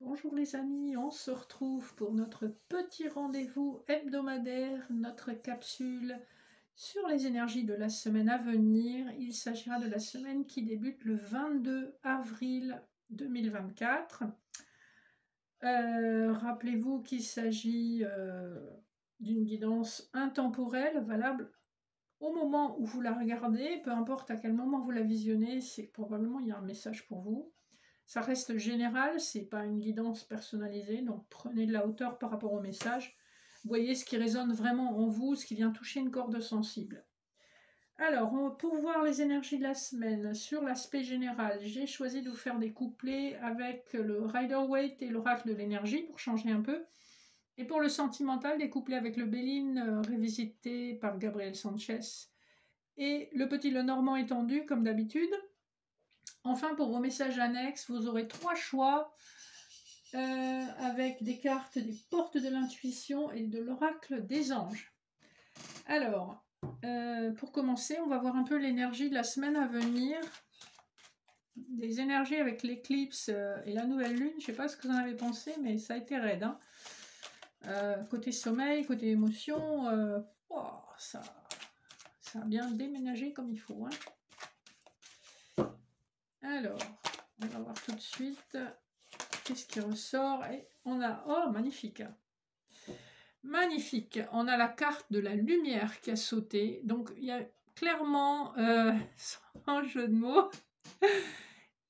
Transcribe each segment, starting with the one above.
Bonjour les amis, on se retrouve pour notre petit rendez-vous hebdomadaire, notre capsule sur les énergies de la semaine à venir. Il s'agira de la semaine qui débute le 22 avril 2024. Rappelez-vous qu'il s'agit d'une guidance intemporelle, valable au moment où vous la regardez, peu importe à quel moment vous la visionnez, c'est que probablement il y a un message pour vous. Ça reste général, c'est pas une guidance personnalisée, donc prenez de la hauteur par rapport au message. Voyez ce qui résonne vraiment en vous, ce qui vient toucher une corde sensible. Alors, pour voir les énergies de la semaine, sur l'aspect général, j'ai choisi de vous faire des couplets avec le Rider-Waite et l'oracle de l'énergie pour changer un peu. Et pour le sentimental, des couplets avec le Béline révisité par Gabriel Sanchez et le petit Lenormand étendu comme d'habitude. Enfin, pour vos messages annexes, vous aurez 3 choix avec des cartes des portes de l'intuition et de l'oracle des anges. Alors, pour commencer, on va voir un peu l'énergie de la semaine à venir. Des énergies avec l'éclipse et la nouvelle lune. Je ne sais pas ce que vous en avez pensé, mais ça a été raide. Hein. Côté sommeil, côté émotion, ça a bien déménagé comme il faut. Hein. Alors, on va voir tout de suite qu'est-ce qui ressort. Et on a... Oh, magnifique. Magnifique. On a la carte de la lumière qui a sauté. Donc, il y a clairement, sans jeu de mots,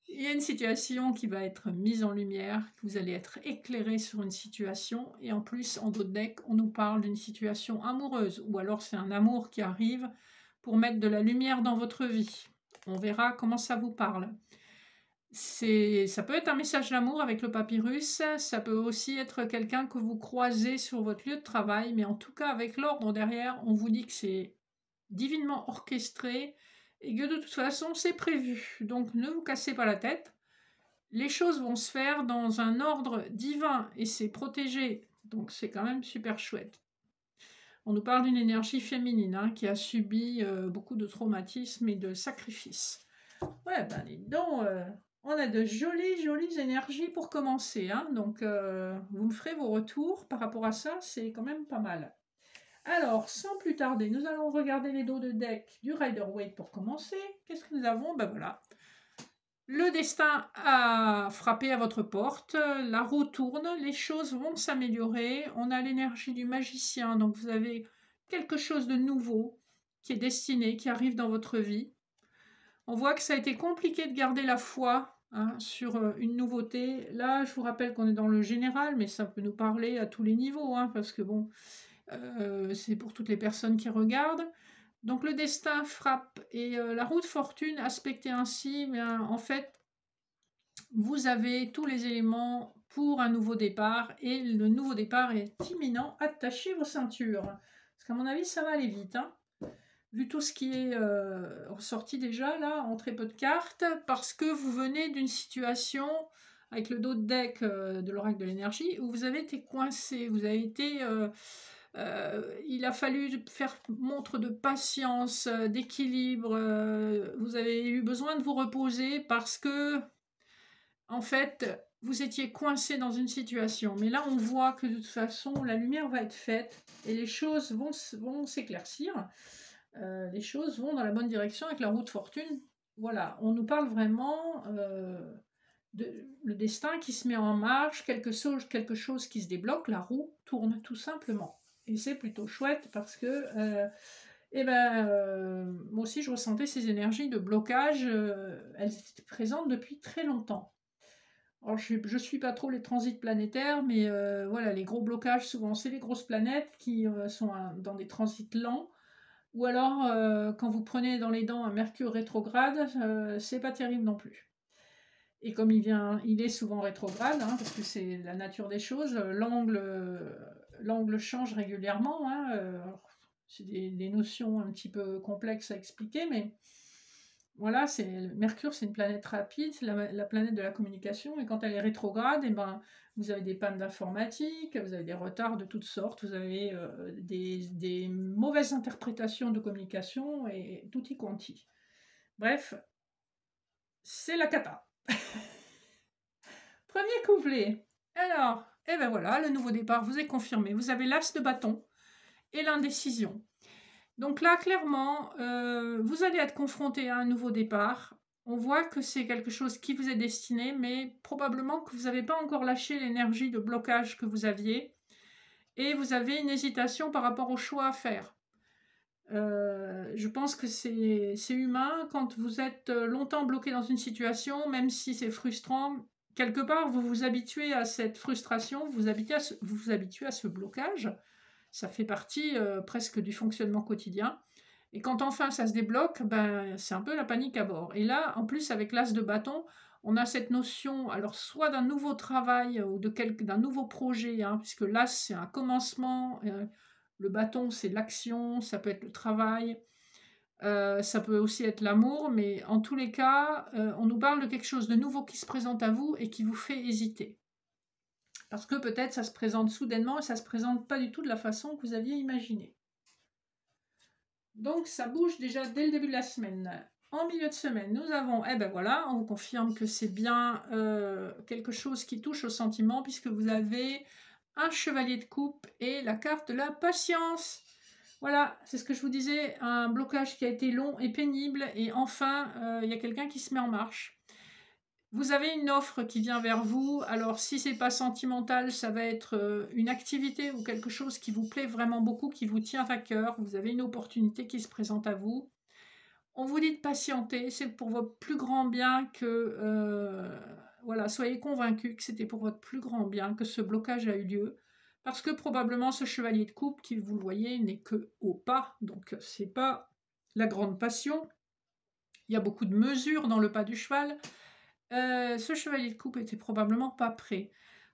il y a une situation qui va être mise en lumière. Vous allez être éclairé sur une situation. Et en plus, en dos de deck, on nous parle d'une situation amoureuse. Ou alors, c'est un amour qui arrive pour mettre de la lumière dans votre vie. On verra comment ça vous parle. Ça peut être un message d'amour avec le papyrus, ça peut aussi être quelqu'un que vous croisez sur votre lieu de travail, mais en tout cas avec l'ordre derrière, on vous dit que c'est divinement orchestré et que de toute façon c'est prévu. Donc ne vous cassez pas la tête, les choses vont se faire dans un ordre divin et c'est protégé, donc c'est quand même super chouette. On nous parle d'une énergie féminine hein, qui a subi beaucoup de traumatismes et de sacrifices. Ouais, ben dis donc, on a de jolies énergies pour commencer. Hein, donc, vous me ferez vos retours par rapport à ça, c'est quand même pas mal. Alors, sans plus tarder, nous allons regarder les dos de deck du Rider-Waite pour commencer. Qu'est-ce que nous avons? Ben voilà. Le destin a frappé à votre porte, la roue tourne, les choses vont s'améliorer. On a l'énergie du magicien, donc vous avez quelque chose de nouveau qui est destiné, qui arrive dans votre vie. On voit que ça a été compliqué de garder la foi hein, sur une nouveauté. Là, je vous rappelle qu'on est dans le général, mais ça peut nous parler à tous les niveaux, hein, parce que bon, c'est pour toutes les personnes qui regardent. Donc le destin frappe et la roue de fortune aspectée ainsi, bien, en fait, vous avez tous les éléments pour un nouveau départ et le nouveau départ est imminent. Attachez vos ceintures, parce qu'à mon avis, ça va aller vite. Hein. Vu tout ce qui est ressorti déjà là en très peu de cartes, parce que vous venez d'une situation avec le dos de deck de l'oracle de l'énergie où vous avez été coincé, vous avez été, il a fallu faire montre de patience, d'équilibre, vous avez eu besoin de vous reposer parce que en fait vous étiez coincé dans une situation. Mais là on voit que de toute façon la lumière va être faite et les choses vont s'éclaircir. Les choses vont dans la bonne direction avec la roue de fortune. Voilà, on nous parle vraiment de le destin qui se met en marche, quelque chose qui se débloque, la roue tourne tout simplement. Et c'est plutôt chouette parce que moi aussi je ressentais ces énergies de blocage, elles étaient présentes depuis très longtemps. Alors je ne suis pas trop les transits planétaires, mais voilà, les gros blocages, souvent c'est les grosses planètes qui sont dans des transits lents. Ou alors, quand vous prenez dans les dents un Mercure rétrograde, c'est pas terrible non plus. Et comme il est souvent rétrograde, hein, parce que c'est la nature des choses, l'angle change régulièrement. Hein, c'est des notions un petit peu complexes à expliquer, mais voilà, Mercure, c'est une planète rapide, c'est la planète de la communication, et quand elle est rétrograde, eh ben, vous avez des pannes d'informatique, vous avez des retards de toutes sortes, vous avez des mauvaises interprétations de communication, et tutti quanti. Bref, c'est la cata. Premier couplet. Alors, et ben voilà, le nouveau départ vous est confirmé. Vous avez l'as de bâton et l'indécision. Donc là, clairement, vous allez être confronté à un nouveau départ. On voit que c'est quelque chose qui vous est destiné, mais probablement que vous n'avez pas encore lâché l'énergie de blocage que vous aviez et vous avez une hésitation par rapport au choix à faire. Je pense que c'est humain quand vous êtes longtemps bloqué dans une situation, même si c'est frustrant. Quelque part, vous vous habituez à cette frustration, vous vous habituez à ce blocage. Ça fait partie presque du fonctionnement quotidien. Et quand enfin ça se débloque, ben, c'est un peu la panique à bord. Et là, en plus, avec l'as de bâton, on a cette notion, alors soit d'un nouveau travail ou d'un nouveau projet, hein, puisque l'as, c'est un commencement, le bâton, c'est l'action, ça peut être le travail, ça peut aussi être l'amour, mais en tous les cas, on nous parle de quelque chose de nouveau qui se présente à vous et qui vous fait hésiter. Parce que peut-être ça se présente soudainement et ça ne se présente pas du tout de la façon que vous aviez imaginé. Donc ça bouge déjà dès le début de la semaine. En milieu de semaine, nous avons, eh ben voilà, on vous confirme que c'est bien quelque chose qui touche au sentiment puisque vous avez un chevalier de coupe et la carte de la patience. Voilà, c'est ce que je vous disais, un blocage qui a été long et pénible et enfin, il y a quelqu'un qui se met en marche. Vous avez une offre qui vient vers vous, alors si c'est pas sentimental, ça va être une activité ou quelque chose qui vous plaît vraiment beaucoup, qui vous tient à cœur, vous avez une opportunité qui se présente à vous. On vous dit de patienter, c'est pour votre plus grand bien que... voilà, soyez convaincus que c'était pour votre plus grand bien que ce blocage a eu lieu, parce que probablement ce chevalier de coupe, qui vous le voyez, n'est que au pas, donc c'est pas la grande passion. Il y a beaucoup de mesures dans le pas du cheval, ce chevalier de coupe était probablement pas prêt.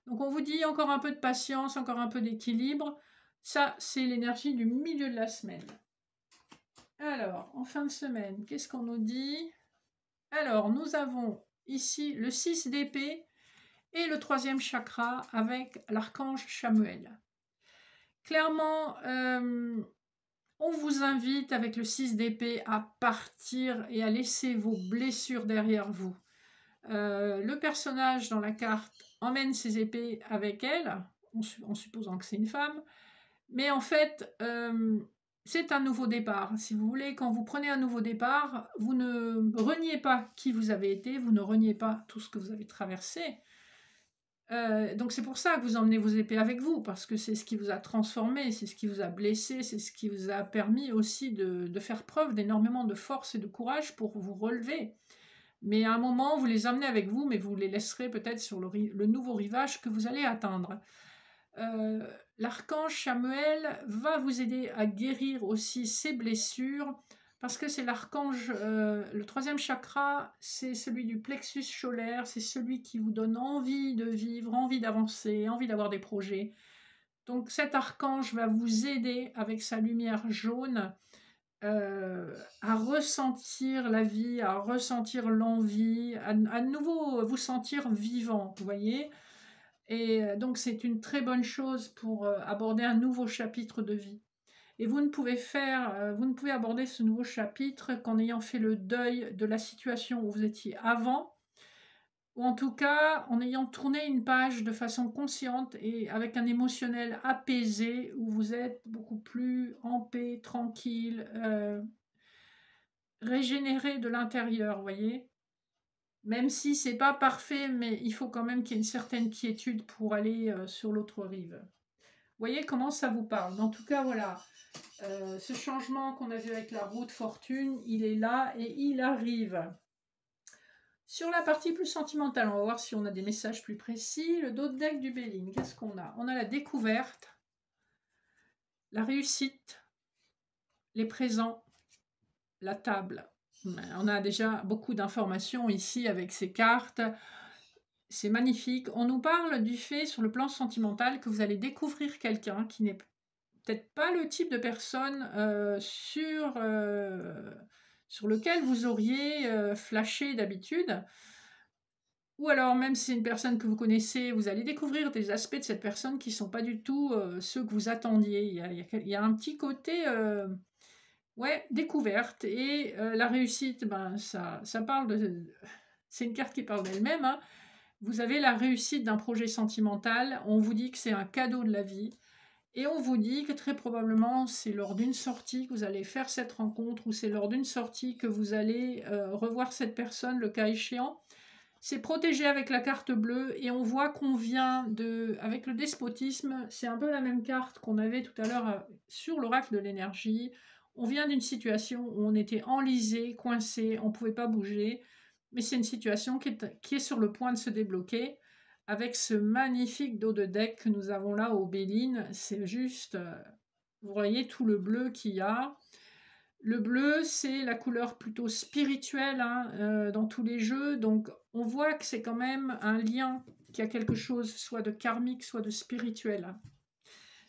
Donc on vous dit encore un peu de patience, encore un peu d'équilibre. Ça, c'est l'énergie du milieu de la semaine. Alors, en fin de semaine, qu'est-ce qu'on nous dit? Alors, nous avons ici le 6 d'épée et le 3e chakra avec l'archange Chamuel. Clairement, on vous invite avec le 6 d'épée à partir et à laisser vos blessures derrière vous. Le personnage dans la carte emmène ses épées avec elle, en supposant que c'est une femme, mais en fait, c'est un nouveau départ. Si vous voulez, quand vous prenez un nouveau départ, vous ne reniez pas qui vous avez été, vous ne reniez pas tout ce que vous avez traversé. Donc c'est pour ça que vous emmenez vos épées avec vous, parce que c'est ce qui vous a transformé, c'est ce qui vous a blessé, c'est ce qui vous a permis aussi de faire preuve d'énormément de force et de courage pour vous relever. Mais à un moment, vous les emmenez avec vous, mais vous les laisserez peut-être sur le nouveau rivage que vous allez atteindre. L'archange Chamuel va vous aider à guérir aussi ces blessures, parce que c'est l'archange, le 3e chakra, c'est celui du plexus solaire, c'est celui qui vous donne envie de vivre, envie d'avancer, envie d'avoir des projets. Donc cet archange va vous aider avec sa lumière jaune à ressentir la vie, à ressentir l'envie, à nouveau vous sentir vivant, vous voyez. Et donc c'est une très bonne chose pour aborder un nouveau chapitre de vie. Et vous ne pouvez aborder ce nouveau chapitre qu'en ayant fait le deuil de la situation où vous étiez avant, ou en tout cas en ayant tourné une page de façon consciente et avec un émotionnel apaisé, où vous êtes beaucoup plus en paix, tranquille, régénéré de l'intérieur, vous voyez. Même si c'est pas parfait, mais il faut quand même qu'il y ait une certaine quiétude pour aller sur l'autre rive. Vous voyez comment ça vous parle. En tout cas, voilà, ce changement qu'on a vu avec la roue de fortune, il est là et il arrive. Sur la partie plus sentimentale, on va voir si on a des messages plus précis. Le dos de deck du Béline, qu'est-ce qu'on a? On a la découverte, la réussite, les présents, la table. On a déjà beaucoup d'informations ici avec ces cartes. C'est magnifique. On nous parle du fait, sur le plan sentimental, que vous allez découvrir quelqu'un qui n'est peut-être pas le type de personne sur lequel vous auriez flashé d'habitude. Ou alors, même si c'est une personne que vous connaissez, vous allez découvrir des aspects de cette personne qui ne sont pas du tout ceux que vous attendiez. Il y a un petit côté... ouais, découverte. Et la réussite, ben, ça parle de... C'est une carte qui parle d'elle-même, hein, vous avez la réussite d'un projet sentimental, on vous dit que c'est un cadeau de la vie, et on vous dit que très probablement c'est lors d'une sortie que vous allez faire cette rencontre, ou c'est lors d'une sortie que vous allez revoir cette personne, le cas échéant. C'est protégé avec la carte bleue, et on voit qu'on vient de... Avec le despotisme, c'est un peu la même carte qu'on avait tout à l'heure sur l'oracle de l'énergie. On vient d'une situation où on était enlisé, coincé, on ne pouvait pas bouger, mais c'est une situation qui est sur le point de se débloquer. Avec ce magnifique dos de deck que nous avons là au Béline, c'est juste... vous voyez tout le bleu qu'il y a. Le bleu, c'est la couleur plutôt spirituelle hein, dans tous les jeux. Donc, on voit que c'est quand même un lien qui a quelque chose soit de karmique, soit de spirituel.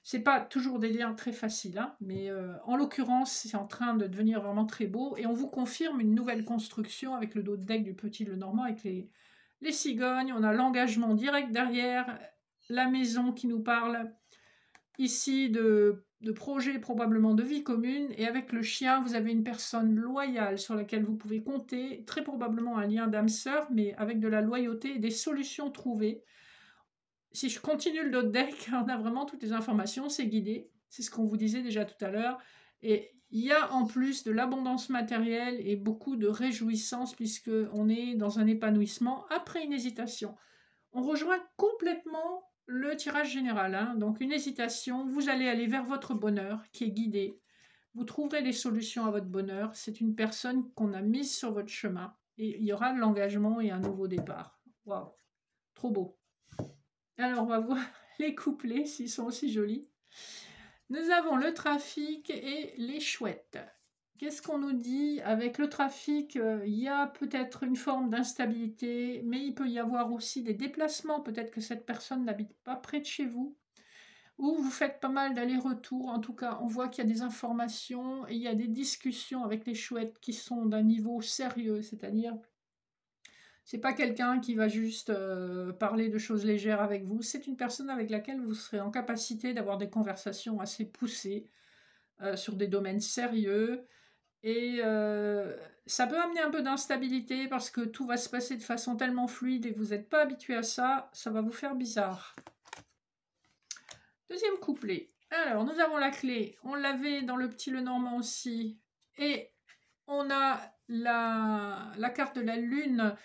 C'est pas toujours des liens très faciles, hein, mais en l'occurrence, c'est en train de devenir vraiment très beau. Et on vous confirme une nouvelle construction avec le dos de deck du petit Lenormand, avec les cigognes. On a l'engagement direct derrière, la maison qui nous parle ici de projets probablement de vie commune, et avec le chien, vous avez une personne loyale sur laquelle vous pouvez compter, très probablement un lien d'âme sœur, mais avec de la loyauté et des solutions trouvées. Si je continue le dos de deck, on a vraiment toutes les informations, c'est guidé, c'est ce qu'on vous disait déjà tout à l'heure, et il y a en plus de l'abondance matérielle et beaucoup de réjouissance, puisqu'on est dans un épanouissement après une hésitation. On rejoint complètement le tirage général, hein. Donc une hésitation, vous allez aller vers votre bonheur qui est guidé. Vous trouverez les solutions à votre bonheur. C'est une personne qu'on a mise sur votre chemin. Et il y aura de l'engagement et un nouveau départ. Waouh, trop beau. Alors on va voir les couplets s'ils sont aussi jolis. Nous avons le trafic et les chouettes. Qu'est-ce qu'on nous dit? Avec le trafic, il y a peut-être une forme d'instabilité, mais il peut y avoir aussi des déplacements. Peut-être que cette personne n'habite pas près de chez vous, ou vous faites pas mal d'allers-retours. En tout cas, on voit qu'il y a des informations et il y a des discussions avec les chouettes qui sont d'un niveau sérieux, c'est-à-dire c'est pas quelqu'un qui va juste parler de choses légères avec vous, c'est une personne avec laquelle vous serez en capacité d'avoir des conversations assez poussées sur des domaines sérieux. Et ça peut amener un peu d'instabilité parce que tout va se passer de façon tellement fluide et vous n'êtes pas habitué à ça, ça va vous faire bizarre. Deuxième couplet. Alors, nous avons la clé. On l'avait dans le petit Lenormand aussi. Et on a la carte de la lune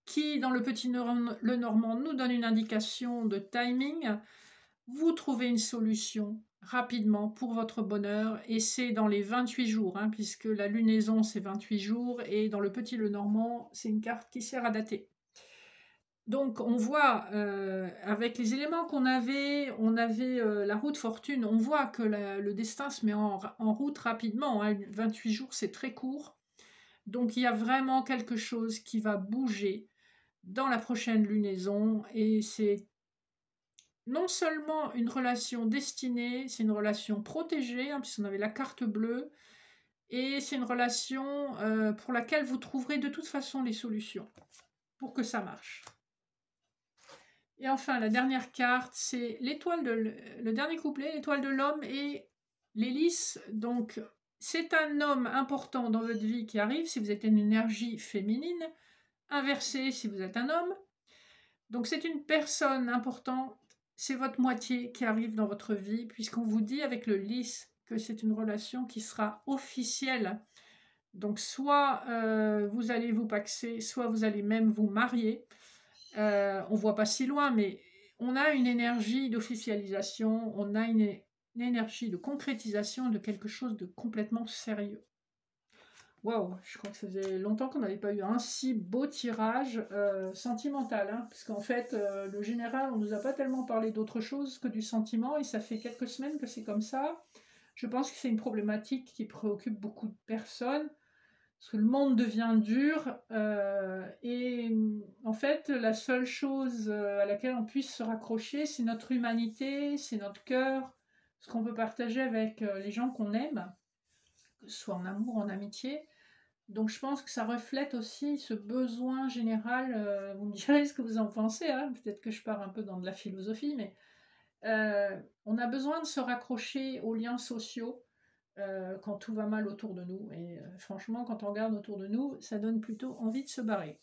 qui, dans le petit Lenormand, nous donne une indication de timing. Vous trouvez une solution rapidement pour votre bonheur, et c'est dans les 28 jours, hein, puisque la lunaison c'est 28 jours, et dans le petit Lenormand, c'est une carte qui sert à dater. Donc on voit, avec les éléments qu'on avait, on avait la roue de fortune, on voit que le destin se met en route rapidement, hein, 28 jours c'est très court, donc il y a vraiment quelque chose qui va bouger dans la prochaine lunaison, et c'est non seulement une relation destinée, c'est une relation protégée, hein, puisqu'on avait la carte bleue, et c'est une relation pour laquelle vous trouverez de toute façon les solutions pour que ça marche. Et enfin, la dernière carte, c'est le dernier couplet, l'étoile de l'homme et l'hélice. Donc, c'est un homme important dans votre vie qui arrive si vous êtes une énergie féminine, inversée si vous êtes un homme. Donc, c'est une personne importante, c'est votre moitié qui arrive dans votre vie, puisqu'on vous dit avec le lys que c'est une relation qui sera officielle. Donc, soit vous allez vous paxer, soit vous allez même vous marier. On voit pas si loin, mais on a une énergie d'officialisation, on a une énergie de concrétisation de quelque chose de complètement sérieux. Waouh, je crois que ça faisait longtemps qu'on n'avait pas eu un si beau tirage sentimental, hein, parce qu'en fait, le général, on nous a pas tellement parlé d'autre chose que du sentiment, et ça fait quelques semaines que c'est comme ça. Je pense que c'est une problématique qui préoccupe beaucoup de personnes, parce que le monde devient dur, et en fait, la seule chose à laquelle on puisse se raccrocher, c'est notre humanité, c'est notre cœur, ce qu'on peut partager avec les gens qu'on aime, que ce soit en amour, en amitié. Donc je pense que ça reflète aussi ce besoin général, vous me direz ce que vous en pensez, hein, peut-être que je pars un peu dans de la philosophie, mais on a besoin de se raccrocher aux liens sociaux, quand tout va mal autour de nous. Et franchement, quand on regarde autour de nous, ça donne plutôt envie de se barrer.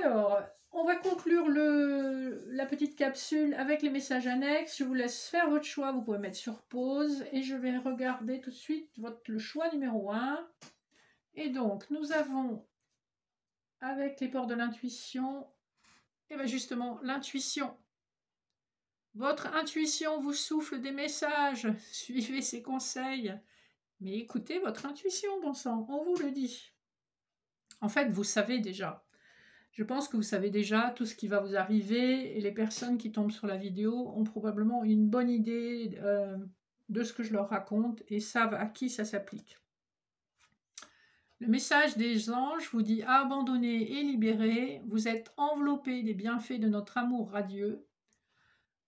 Alors, on va conclure la petite capsule avec les messages annexes. Je vous laisse faire votre choix. Vous pouvez mettre sur pause et je vais regarder tout de suite le choix numéro 1. Et donc, nous avons, avec les portes de l'intuition, et bien justement, l'intuition. Votre intuition vous souffle des messages. Suivez ses conseils. Mais écoutez votre intuition, bon sang, on vous le dit. En fait, vous savez déjà. Je pense que vous savez déjà tout ce qui va vous arriver et les personnes qui tombent sur la vidéo ont probablement une bonne idée de ce que je leur raconte et savent à qui ça s'applique. Le message des anges vous dit abandonnez et libérez, vous êtes enveloppés des bienfaits de notre amour radieux.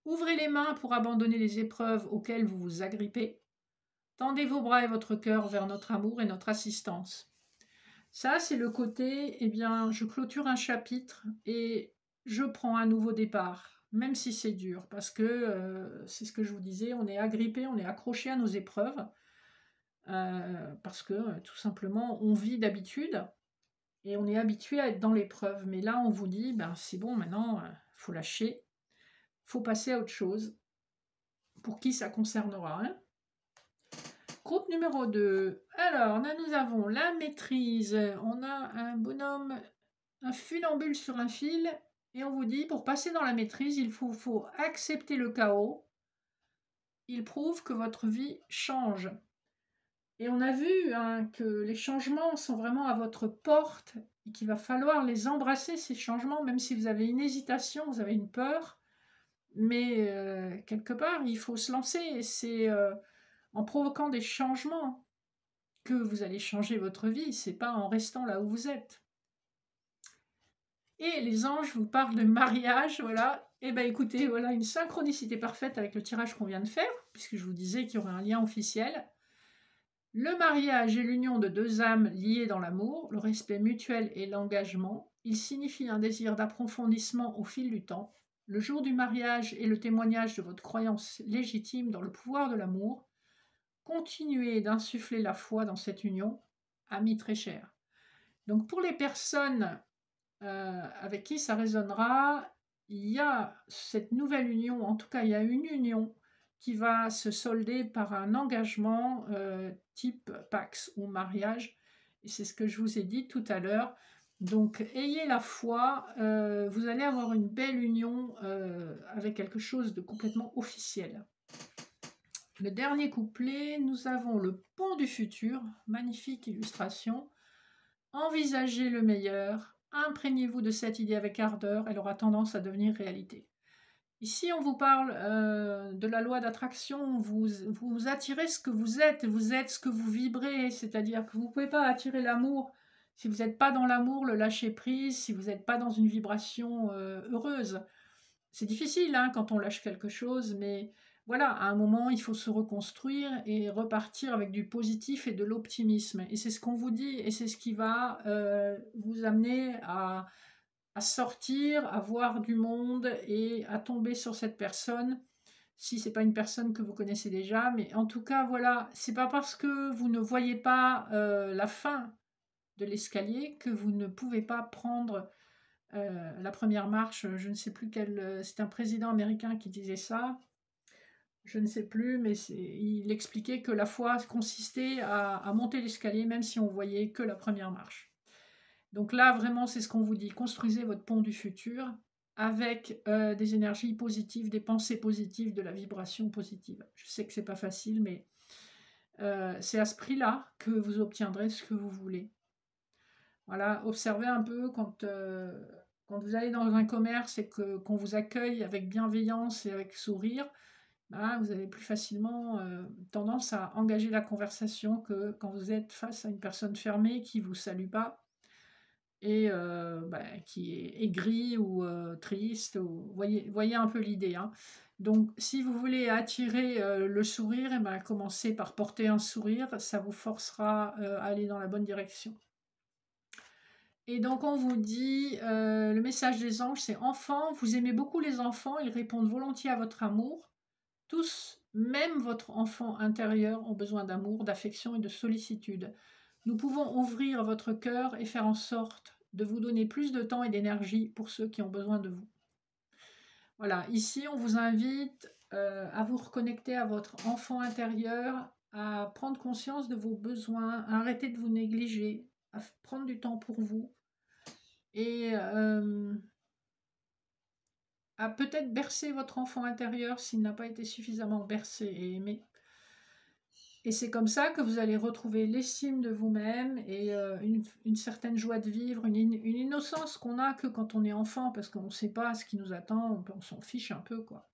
Ouvrez les mains pour abandonner les épreuves auxquelles vous vous agrippez. Tendez vos bras et votre cœur vers notre amour et notre assistance. Ça, c'est le côté, eh bien, je clôture un chapitre et je prends un nouveau départ, même si c'est dur, parce que c'est ce que je vous disais, on est agrippé, on est accroché à nos épreuves, parce que tout simplement, on vit d'habitude et on est habitué à être dans l'épreuve. Mais là, on vous dit, ben, c'est bon, maintenant, faut lâcher, faut passer à autre chose. Pour qui ça concernera, hein? Groupe numéro 2. Alors, là, nous avons la maîtrise. On a un bonhomme, un funambule sur un fil. Et on vous dit, pour passer dans la maîtrise, il faut accepter le chaos. Il prouve que votre vie change. Et on a vu que les changements sont vraiment à votre porte et qu'il va falloir les embrasser, ces changements, même si vous avez une hésitation, vous avez une peur. Mais quelque part, il faut se lancer. Et c'est en provoquant des changements que vous allez changer votre vie, c'est pas en restant là où vous êtes. Et les anges vous parlent de mariage, voilà. Et bien écoutez, voilà une synchronicité parfaite avec le tirage qu'on vient de faire, puisque je vous disais qu'il y aurait un lien officiel. Le mariage est l'union de deux âmes liées dans l'amour, le respect mutuel et l'engagement. Il signifie un désir d'approfondissement au fil du temps. Le jour du mariage est le témoignage de votre croyance légitime dans le pouvoir de l'amour. Continuez d'insuffler la foi dans cette union, amis très chers. Donc pour les personnes avec qui ça résonnera, il y a cette nouvelle union, en tout cas il y a une union qui va se solder par un engagement type Pax ou mariage. Et c'est ce que je vous ai dit tout à l'heure. Donc ayez la foi, vous allez avoir une belle union avec quelque chose de complètement officiel. Le dernier couplet, nous avons le pont du futur, magnifique illustration. Envisagez le meilleur, imprégnez-vous de cette idée avec ardeur, elle aura tendance à devenir réalité. Ici, on vous parle de la loi d'attraction, vous attirez ce que vous êtes ce que vous vibrez, c'est-à-dire que vous ne pouvez pas attirer l'amour si vous n'êtes pas dans l'amour, le lâcher prise, si vous n'êtes pas dans une vibration heureuse. C'est difficile quand on lâche quelque chose, mais voilà, à un moment, il faut se reconstruire et repartir avec du positif et de l'optimisme. Et c'est ce qu'on vous dit, et c'est ce qui va vous amener à sortir, à voir du monde et à tomber sur cette personne, si c'est pas une personne que vous connaissez déjà. Mais en tout cas, voilà, c'est pas parce que vous ne voyez pas la fin de l'escalier que vous ne pouvez pas prendre la première marche. Je ne sais plus quel... c'est un président américain qui disait ça. Je ne sais plus, mais il expliquait que la foi consistait à monter l'escalier, même si on voyait que la première marche. Donc là, vraiment, c'est ce qu'on vous dit. Construisez votre pont du futur avec des énergies positives, des pensées positives, de la vibration positive. Je sais que c'est pas facile, mais c'est à ce prix-là que vous obtiendrez ce que vous voulez. Voilà, observez un peu quand vous allez dans un commerce et qu'on vous accueille avec bienveillance et avec sourire, vous avez plus facilement tendance à engager la conversation que quand vous êtes face à une personne fermée qui ne vous salue pas et qui est aigrie ou triste. Voyez un peu l'idée. Donc, si vous voulez attirer le sourire, commencez par porter un sourire, ça vous forcera à aller dans la bonne direction. Et donc, on vous dit, le message des anges, c'est « Enfants, vous aimez beaucoup les enfants, ils répondent volontiers à votre amour. Tous, même votre enfant intérieur, ont besoin d'amour, d'affection et de sollicitude. Nous pouvons ouvrir votre cœur et faire en sorte de vous donner plus de temps et d'énergie pour ceux qui ont besoin de vous. Voilà, ici on vous invite à vous reconnecter à votre enfant intérieur, à prendre conscience de vos besoins, à arrêter de vous négliger, à prendre du temps pour vous et à peut-être bercer votre enfant intérieur s'il n'a pas été suffisamment bercé et aimé. Et c'est comme ça que vous allez retrouver l'estime de vous-même et une certaine joie de vivre, une innocence qu'on a que quand on est enfant, parce qu'on ne sait pas ce qui nous attend, on s'en fiche un peu, quoi.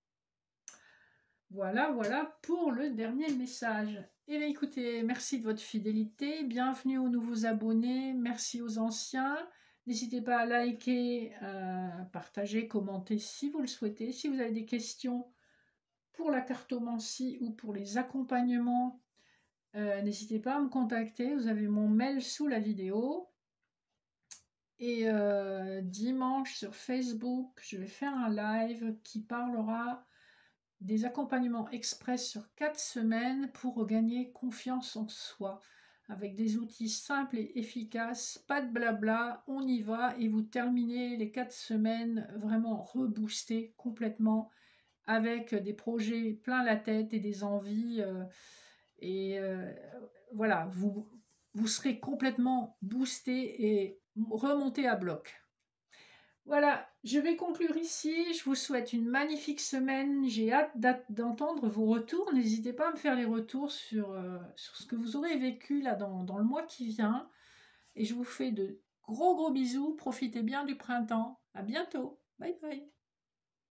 Voilà, voilà pour le dernier message. Eh bien, écoutez, merci de votre fidélité, bienvenue aux nouveaux abonnés, merci aux anciens. N'hésitez pas à liker, partager, commenter si vous le souhaitez. Si vous avez des questions pour la cartomancie ou pour les accompagnements, n'hésitez pas à me contacter, vous avez mon mail sous la vidéo. Et dimanche sur Facebook, je vais faire un live qui parlera des accompagnements express sur 4 semaines pour regagner confiance en soi, avec des outils simples et efficaces, pas de blabla, on y va et vous terminez les 4 semaines vraiment reboostés complètement avec des projets plein la tête et des envies voilà, vous serez complètement boosté et remonté à bloc. Voilà, je vais conclure ici. Je vous souhaite une magnifique semaine. J'ai hâte d'entendre vos retours. N'hésitez pas à me faire les retours sur ce que vous aurez vécu là dans le mois qui vient. Et je vous fais de gros bisous. Profitez bien du printemps. À bientôt. Bye bye.